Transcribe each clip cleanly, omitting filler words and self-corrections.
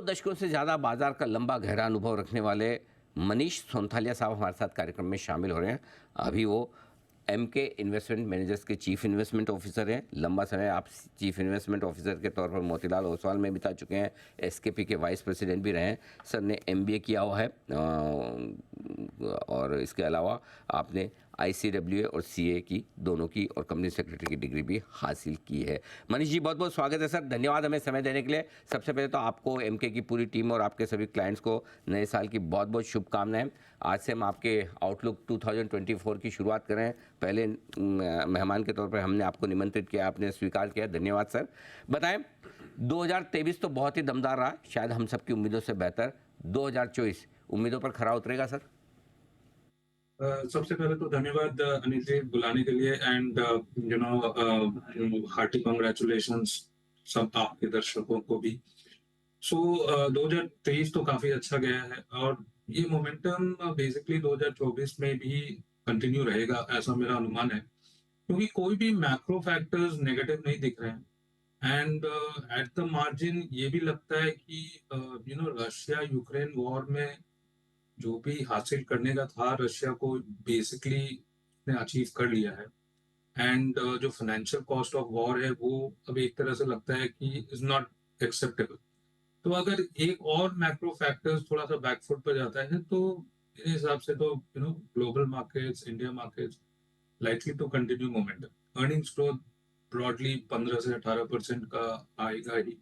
दशकों से ज़्यादा बाजार का लंबा गहरा अनुभव रखने वाले मनीष सोनथालिया साहब हमारे साथ कार्यक्रम में शामिल हो रहे हैं। अभी वो एमके इन्वेस्टमेंट मैनेजर्स के चीफ इन्वेस्टमेंट ऑफिसर हैं। लंबा समय आप चीफ इन्वेस्टमेंट ऑफिसर के तौर पर मोतीलाल ओसवाल में बिता चुके हैं। एसकेपी के वाइस प्रेसिडेंट भी रहे हैं। सर ने एमबीए किया हुआ है और इसके अलावा आपने आईसीडब्ल्यूए और सीए की दोनों की और कंपनी सेक्रेटरी की डिग्री भी हासिल की है। मनीष जी, बहुत बहुत स्वागत है सर, धन्यवाद हमें समय देने के लिए। सबसे पहले तो आपको एमके की पूरी टीम और आपके सभी क्लाइंट्स को नए साल की बहुत बहुत शुभकामनाएं। आज से हम आपके आउटलुक 2024 की शुरुआत करें। पहले मेहमान के तौर पर हमने आपको निमंत्रित किया, आपने स्वीकार किया, धन्यवाद सर। बताएं, 2023 तो बहुत ही दमदार रहा, शायद हम सबकी उम्मीदों से बेहतर। 2024 उम्मीदों पर खरा उतरेगा सर? सबसे पहले तो धन्यवाद अनिल जी बुलाने के लिए एंड हार्टी कॉन्ग्रेचुलेशंस सब आपके दर्शकों को भी। 2023 तो काफी अच्छा गया है और ये मोमेंटम बेसिकली 2024 में भी कंटिन्यू रहेगा ऐसा मेरा अनुमान है, क्योंकि कोई भी मैक्रो फैक्टर्स नेगेटिव नहीं दिख रहे हैं एंड एट द मार्जिन ये भी लगता है कि रशिया यूक्रेन वॉर में जो भी हासिल करने का था रशिया को बेसिकली ने अचीव कर लिया है एंड जो फाइनेंशियल कॉस्ट ऑफ वॉर है वो अब एक तरह से लगता है कि इज नॉट एक्सेप्टेबल। तो अगर एक और मैक्रो फैक्टर्स थोड़ा सा बैकफुट पर जाता है तो मेरे हिसाब से तो global markets India markets likely to continue momentum. Earnings growth broadly 15 से 18% का आएगा ही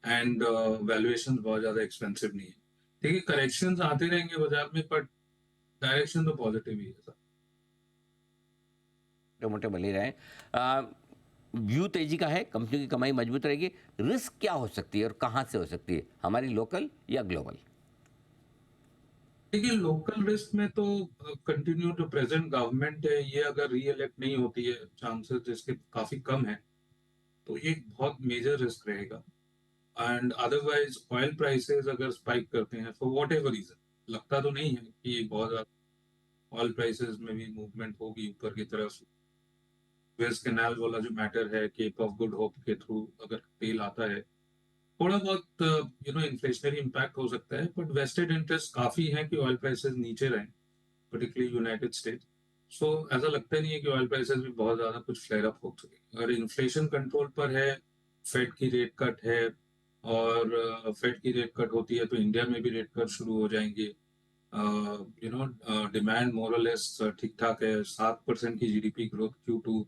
एंड वैल्यूएशन बहुत ज्यादा एक्सपेंसिव नहीं है। देखिए करेक्शंस आते रहेंगे बाजार में बट डायरेक्शन तो पॉजिटिव ही है सर। मोटे मोटे बन ही रहे। व्यू तेजी का है, कंपनी की कमाई मजबूत रहेगी। रिस्क क्या हो सकती है और कहाँ से हो सकती है, हमारी लोकल या ग्लोबल? देखिए लोकल रिस्क में तो कंटिन्यू जो प्रेजेंट गवर्नमेंट है ये अगर री इलेक्ट नहीं होती है, चांसेस जिसके काफी कम है, तो ये एक बहुत मेजर रिस्क रहेगा। एंड अदरवाइज ऑयल प्राइसेस अगर स्पाइक करते हैं फॉर वॉट एवर रीजन, लगता तो नहीं है कि बहुत ज्यादा ऑयल प्राइसेस में भी मूवमेंट होगी ऊपर की तरफ। सुएज कैनाल वाला जो मैटर है, केप ऑफ गुड होप के थ्रू अगर तेल आता है, थोड़ा बहुत इन्फ्लेशनरी इम्पैक्ट हो सकता है, बट वेस्टेड इंटरेस्ट काफी है कि ऑयल प्राइसेस नीचे रहें, पर्टिकुलरली यूनाइटेड स्टेट्स। सो ऐसा लगता नहीं है कि ऑयल प्राइसेस भी बहुत ज्यादा कुछ फ्लेयर अप हो सके। अगर इन्फ्लेशन कंट्रोल पर है, फेड की रेट कट है और फेड की रेट कट होती है तो इंडिया में भी रेट कट शुरू हो जाएंगे। डिमांड मोरलेस ठीक ठाक है, 7% की जीडीपी ग्रोथ Q2,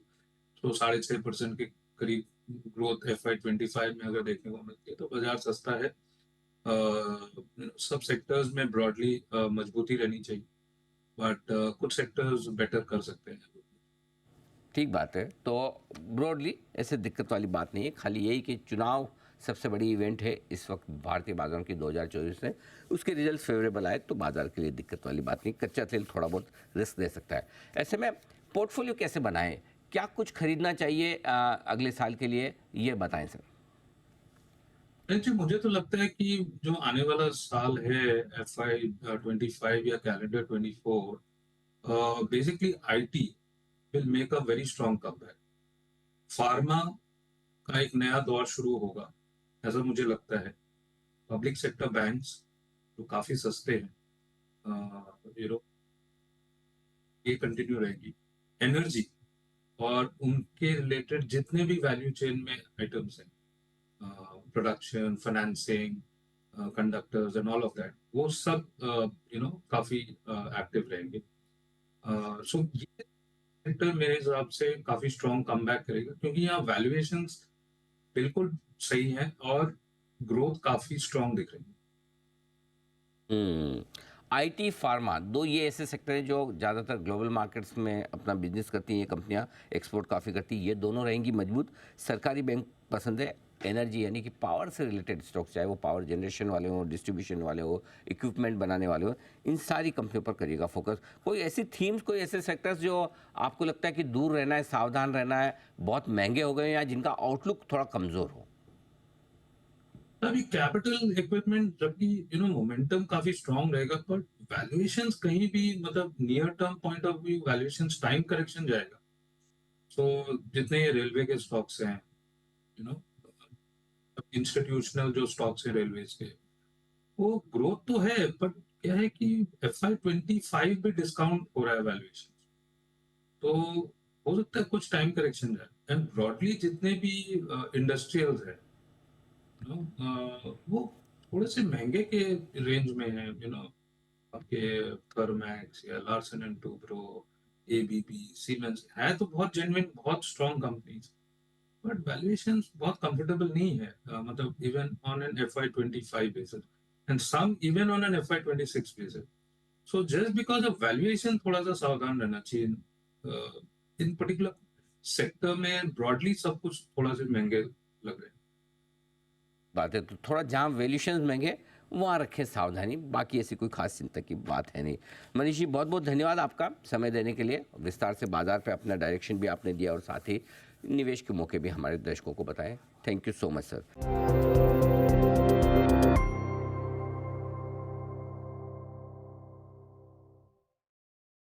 तो 6.5% के करीब ग्रोथ FY25 में अगर देखने को मिलती है तो बाजार सस्ता है। सब सेक्टर्स में ब्रॉडली मजबूती रहनी चाहिए, बट कुछ सेक्टर्स बेटर कर सकते हैं। ठीक बात है। तो ब्रॉडली ऐसे दिक्कत वाली बात नहीं है, खाली यही कि चुनाव सबसे बड़ी इवेंट है इस वक्त भारतीय बाजारों की 2024 में। उसके रिजल्ट फेवरेबल आए तो बाजार के लिए दिक्कत वाली बात नहीं। कच्चा तेल थोड़ा बहुत रिस्क दे सकता है। ऐसे में पोर्टफोलियो कैसे बनाएं, क्या कुछ खरीदना चाहिए अगले साल के लिए, ये बताएं सर। जी मुझे तो लगता है कि जो आने वाला साल है FY25 या calendar 24, basically IT will make a very strong comeback. Pharma का एक नया दौर शुरू होगा ऐसा मुझे लगता है। पब्लिक सेक्टर बैंक्स जो काफी सस्ते हैं, ये कंटिन्यू रहेगी। एनर्जी और उनके रिलेटेड जितने भी वैल्यू चेन में आइटम्स हैं, production, financing, conductors and all of that, वो सब काफी एक्टिव रहेंगे। सो ये सेक्टर मेरे हिसाब से काफी स्ट्रॉन्ग कमबैक करेगा, क्योंकि यहाँ वैल्यूएशंस बिल्कुल सही है और ग्रोथ काफी स्ट्रॉन्ग दिख रही है। आईटी, फार्मा, दो ये ऐसे सेक्टर हैं जो ज़्यादातर ग्लोबल मार्केट्स में अपना बिजनेस करती हैं। ये कंपनियां एक्सपोर्ट काफ़ी करती हैं, ये दोनों रहेंगी मजबूत। सरकारी बैंक पसंद है। एनर्जी यानी कि पावर से रिलेटेड स्टॉक्स, चाहे वो पावर जनरेशन वाले हों, डिस्ट्रीब्यूशन वाले हो, इक्विपमेंट बनाने वाले हो, इन सारी कंपनियों पर करिएगा फोकस। कोई ऐसी थीम्स, कोई ऐसे सेक्टर्स जो आपको लगता है कि दूर रहना है, सावधान रहना है, बहुत महंगे हो गए या जिनका आउटलुक थोड़ा कमज़ोर हो? अभी कैपिटल इक्विपमेंट जबकि मोमेंटम काफी स्ट्रांग रहेगा, पर वैल्यूएशंस कहीं भी मतलब near term point of view valuations time correction जाएगा। सो जितने ये रेलवे के स्टॉक्स हैं, यू नो इंस्टीट्यूशनल जो स्टॉक्स हैं रेलवेज के, वो ग्रोथ तो है, बट क्या है कि FY25 भी डिस्काउंट हो रहा है वैल्यूएशन, तो हो सकता है कुछ टाइम करेक्शन है। एंड ब्रॉडली जितने भी इंडस्ट्रियल्स है, वो थोड़े से महंगे के रेंज में है, आपके थर्मैक्स या Larsen and Toubro, ABB, Siemens है तो बहुत जेन्युइन, बहुत स्ट्रॉन्ग कंपनीज, बट वैल्यूएशंस बहुत कंफर्टेबल नहीं है, मतलब even on an FY25 basis and some even on an FY26 basis. So just because of valuation थोड़ा सा सावधान रहना चाहिए इन पर्टिकुलर सेक्टर में। ब्रॉडली सब कुछ थोड़ा से महंगे लग रहे हैं। बात है तो थोड़ा जहाँ वैल्यूशन महंगे वहाँ रखें सावधानी, बाकी ऐसी कोई खास चिंता की बात है नहीं। मनीष जी बहुत बहुत धन्यवाद आपका समय देने के लिए, विस्तार से बाजार पे अपना डायरेक्शन भी आपने दिया और साथ ही निवेश के मौके भी हमारे दर्शकों को बताएं। Thank you so much sir.